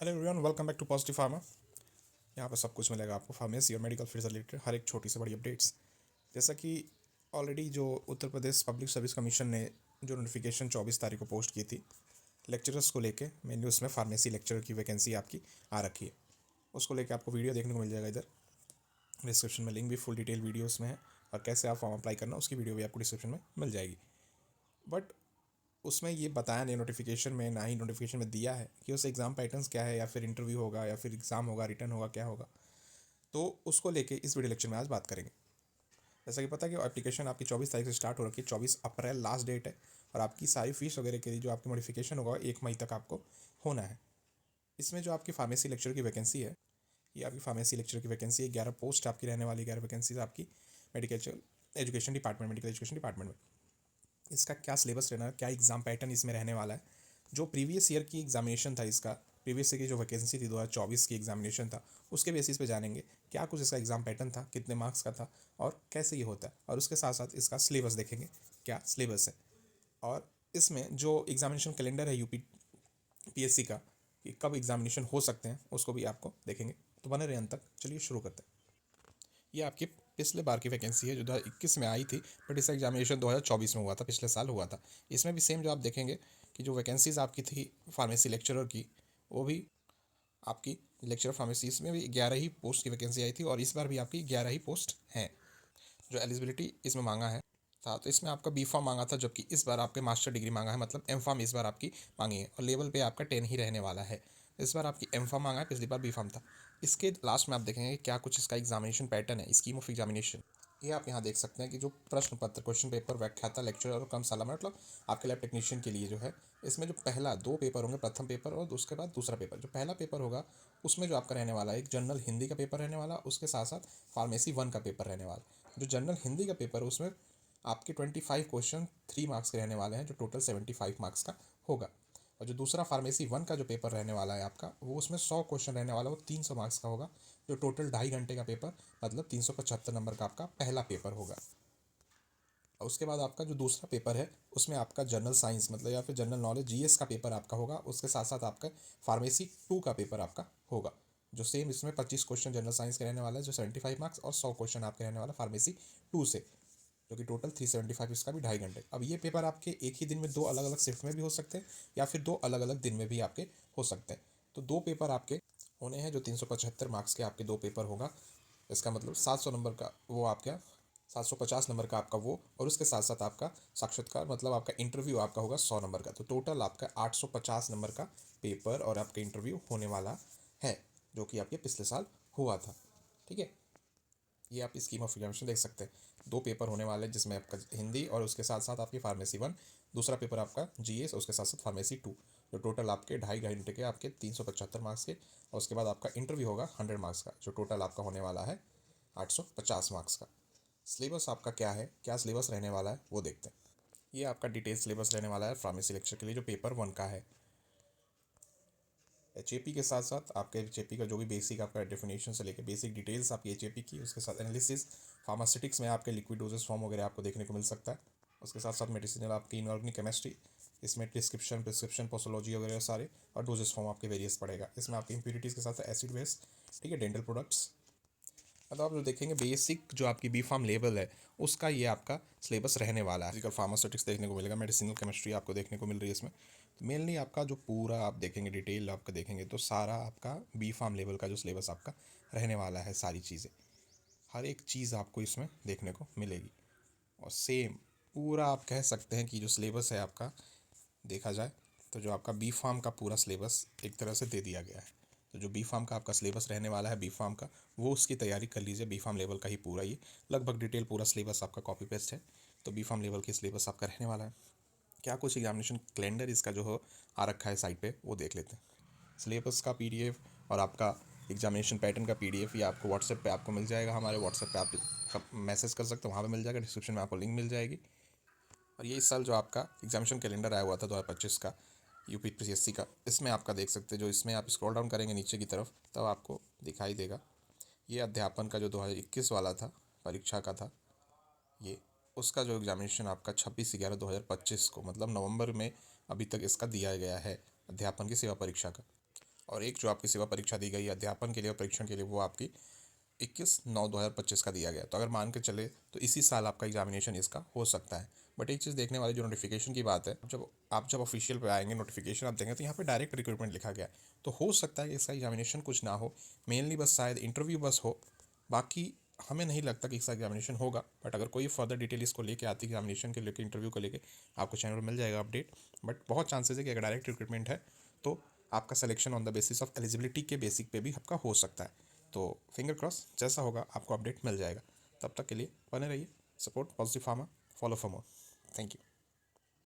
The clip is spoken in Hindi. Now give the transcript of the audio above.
Hello everyone, welcome back to positive pharma. यहाँ पर सब कुछ मिलेगा आपको फार्मेसी और मेडिकल फील्ड से रिलेटेड हर एक छोटी से बड़ी अपडेट्स। जैसा कि ऑलरेडी जो Uttar Pradesh public service commission ने जो नोटिफिकेशन 24 तारीख को पोस्ट की थी लेक्चरर्स को लेके, मेनली उसमें फार्मेसी लेक्चरर की वैकेंसी आपकी आ रखी है। उसको लेके आपको वीडियो देखने को मिल जाएगा इधर डिस्क्रिप्शन में, लिंक भी फुल डिटेल वीडियो उसमें है, और कैसे आप फॉर्म अप्लाई करना उसकी वीडियो भी आपको डिस्क्रिप्शन में मिल जाएगी। बट उसमें ये बताया नहीं नोटिफिकेशन में, ना ही नोटिफिकेशन में दिया है कि उस एग्ज़ाम पैटर्न्स क्या है, या फिर इंटरव्यू होगा, या फिर एग्ज़ाम होगा, रिटर्न होगा, क्या होगा। तो उसको लेके इस वीडियो लेक्चर में आज बात करेंगे। जैसा कि पता है कि एप्लीकेशन आपकी 24 तारीख से स्टार्ट हो रखी है, 24 अप्रैल लास्ट डेट है, और आपकी सारी फीस वगैरह के लिए जो आपकी मॉडिफिकेशन होगा 1 मई तक आपको होना है। इसमें जो आपकी फार्मेसी लेक्चर की वैकेंसी है, ये आपकी फार्मेसी लेक्चर की वैकेंसी है। 11 पोस्ट आपकी रहने वाली, 11 वैकेंसीज आपकी medical education department, medical education department में। इसका क्या सिलेबस रहना है, क्या एग्ज़ाम पैटर्न इसमें रहने वाला है, जो प्रीवियस ईयर की एग्जामिनेशन था इसका, प्रीवियस ईयर की जो वैकेंसी थी 2024 की एग्जामिनेशन था, उसके बेसिस पे जानेंगे क्या कुछ इसका एग्ज़ाम पैटर्न था, कितने मार्क्स का था, और कैसे ये होता है। और उसके साथ साथ इसका सिलेबस देखेंगे, क्या सिलेबस है। और इसमें जो एग्जामिनेशन कैलेंडर है यूपी पीएससी का, कि कब एग्जामिनेशन हो सकते हैं, उसको भी आपको देखेंगे। तो बने रहे अंत तक। चलिए शुरू करते हैं। ये आपकी पिछले बार की वैकेंसी है जो 2021 में आई थी, बट इसका एग्जामिनेशन 2024 में हुआ था, पिछले साल हुआ था। इसमें भी सेम जो आप देखेंगे कि जो वैकेंसीज आपकी थी फार्मेसी लेक्चरर की, वो भी आपकी लेक्चरर फार्मेसी, इसमें भी 11 ही पोस्ट की वैकेंसी आई थी, और इस बार भी आपकी 11 ही पोस्ट हैं। जो एलिजिबिलिटी इसमें मांगा है था, तो इसमें आपका बी फार्म मांगा था, जबकि इस बार आपके मास्टर डिग्री मांगा है, मतलब एम फार्म इस बार आपकी मांगी है, और लेवल पे आपका 10 ही रहने वाला है। इस बार आपकी एम फार्म मांगा है, पिछली बार बी फार्म था। इसके लास्ट में आप देखेंगे क्या कुछ इसका एग्जामिनेशन पैटर्न है, स्कीम ऑफ एग्जामिनेशन। ये आप यहाँ देख सकते हैं कि जो प्रश्न पत्र, क्वेश्चन पेपर, व्याख्याता, लेक्चर और कर्मशाला, मतलब आपके लैब टेक्नीशियन के लिए जो है, इसमें जो पहला 2 पेपर होंगे, प्रथम पेपर और उसके बाद दूसरा पेपर। जो पहला पेपर होगा उसमें जो आपका रहने वाला है, एक जनरल हिंदी का पेपर रहने वाला, उसके साथ साथ फार्मेसी 1 का पेपर रहने वाला। जो जनरल हिंदी का पेपर है उसमें आपके 25 क्वेश्चन 3 मार्क्स के रहने वाले हैं, जो टोटल 75 मार्क्स का होगा। और जो दूसरा फार्मेसी 1 का जो पेपर रहने वाला है आपका, वो उसमें 100 क्वेश्चन रहने वाला है, वो 300 मार्क्स का होगा, जो टोटल 2.5 घंटे का पेपर, मतलब 375 नंबर का आपका पहला पेपर होगा। और उसके बाद आपका जो दूसरा पेपर है उसमें आपका जनरल साइंस, मतलब या फिर जनरल नॉलेज जीएस का पेपर आपका होगा। उसके साथ साथ आपका फार्मेसी 2 का पेपर आपका होगा, जो सेम इसमें 25 क्वेश्चन जनरल साइंस के रहने वाला है, जो 75 मार्क्स, और 100 क्वेश्चन आपके रहने वाला फार्मेसी 2 से, जो कि टोटल 375, इसका भी 2.5 घंटे। अब ये पेपर आपके एक ही दिन में 2 अलग अलग शिफ्ट में भी हो सकते हैं, या फिर 2 अलग अलग दिन में भी आपके हो सकते हैं। तो 2 पेपर आपके होने हैं, जो 375 मार्क्स के आपके 2 पेपर होगा। इसका मतलब 700 नंबर का वो आपका, 750 नंबर का आपका वो, और उसके साथ साथ आपका साक्षात्कार, मतलब आपका इंटरव्यू आपका होगा 100 नंबर का। तो टोटल आपका 850 नंबर का पेपर और आपका इंटरव्यू होने वाला है, जो कि आपके पिछले साल हुआ था। ठीक है, ये आप स्कीम ऑफ एग्जामिनेशन देख सकते हैं। 2 पेपर होने वाले हैं, जिसमें आपका हिंदी और उसके साथ साथ आपकी फार्मेसी 1, दूसरा पेपर आपका जीएस और उसके साथ साथ फार्मेसी 2, जो टोटल आपके 2.5 घंटे के आपके 375 मार्क्स के। और उसके बाद आपका इंटरव्यू होगा 100 मार्क्स का, जो टोटल आपका होने वाला है 850 मार्क्स का। सिलेबस आपका क्या है, क्या सिलेबस रहने वाला है, वो देखते हैं। ये आपका डिटेल सिलेबस रहने वाला है फार्मेसी लेक्चर के लिए, जो पेपर 1 का है। एच के साथ साथ आपके एच का जो भी बेसिक आपका डेफिनेशन से लेकर बेसिक डिटेल्स आपकी एच की, उसके साथ एनालिसिस, फार्मास्यूटिक्स में आपके लिक्विड डोजेस फॉर्म वगैरह आपको देखने को मिल सकता है। उसके साथ साथ मेडिसिनल आपकी इनऑर्गेनिक केमिस्ट्री, इसमें प्रिस्क्रिप्शन पोसोलॉजी वगैरह सारे, और डोजेस फॉर्म आपके वेरियस पड़ेगा। इसमें आपकी इम्प्यूरिटीज़ के साथ एसिड बेस, ठीक है, डेंटल प्रोडक्ट्स। मतलब आप जो देखेंगे बेसिक जो आपकी बी फार्म लेवल है, उसका ये आपका सिलेबस रहने वाला है। फिजिकल फार्मास्यूटिक्स देखने को मिलेगा, मेडिसिनल केमिस्ट्री आपको देखने को मिल रही है इसमें। तो मेनली आपका जो पूरा आप देखेंगे डिटेल आपका देखेंगे, तो सारा आपका बी फार्म लेवल का जो सिलेबस आपका रहने वाला है, सारी चीज़ें, हर एक चीज़ आपको इसमें देखने को मिलेगी। और सेम पूरा आप कह सकते हैं कि जो सिलेबस है आपका, देखा जाए तो जो आपका बी फार्म का पूरा सिलेबस एक तरह से दे दिया गया है। तो जो बी फार्म का आपका सिलेबस रहने वाला है बी फार्म का, वो उसकी तैयारी कर लीजिए। बी फार्म लेवल का ही पूरा ये लगभग डिटेल पूरा सिलेबस आपका कॉपी पेस्ट है। तो बी फार्म लेवल की सिलेबस आपका रहने वाला है। क्या कुछ एग्जामिनेशन कैलेंडर इसका जो हो आ रखा है साइट पे, वो देख लेते हैं। सिलेबस का पीडीएफ और आपका एग्जामिनेशन पैटर्न का पीडीएफ, ये आपको व्हाट्सएप पे आपको मिल जाएगा। हमारे व्हाट्सएप पे आप मैसेज कर सकते हो, वहाँ पे मिल जाएगा। डिस्क्रिप्शन में आपको लिंक मिल जाएगी। और ये इस साल जो आपका एग्जामिनेशन कैलेंडर आया हुआ था 2025 का यूपी पीएससी का, इसमें आपका देख सकते हैं, जो इसमें आप स्क्रॉल डाउन करेंगे नीचे की तरफ, तब आपको दिखाई देगा ये अध्यापन का जो 2021 वाला था, परीक्षा का था ये, उसका जो एग्जामिनेशन आपका 26/11/2025 को, मतलब नवंबर में अभी तक इसका दिया गया है, अध्यापन की सेवा परीक्षा का। और एक जो आपकी सेवा परीक्षा दी गई अध्यापन के लिए और परीक्षण के लिए, वो आपकी 21/9/2025 का दिया गया। तो अगर मान के चले तो इसी साल आपका एग्जामिनेशन इसका हो सकता है। बट एक चीज़ देखने वाली जो नोटिफिकेशन की बात है, जब ऑफिशियल पे आएंगे नोटिफिकेशन आप देंगे तो यहाँ पे डायरेक्ट रिक्रूटमेंट लिखा गया है। तो हो सकता है कि इसका एग्जामिनेशन कुछ ना हो, मेनली बस शायद इंटरव्यू बस हो। बाकी हमें नहीं लगता कि इसका एग्जामिनेशन होगा। बट अगर कोई फर्दर डिटेल इसको लेके आती है एग्जामिनेशन के लेके, इंटरव्यू को लेके, आपको चैनल पर मिल जाएगा अपडेट। बट बहुत चांसेस है कि अगर डायरेक्ट रिक्रूटमेंट है तो आपका selection on the basis of eligibility के बेसिक पे भी आपका हो सकता है। तो फिंगर क्रॉस, जैसा होगा आपको अपडेट मिल जाएगा। तब तक के लिए बने रहिए, support positive pharma, follow for more. Thank you.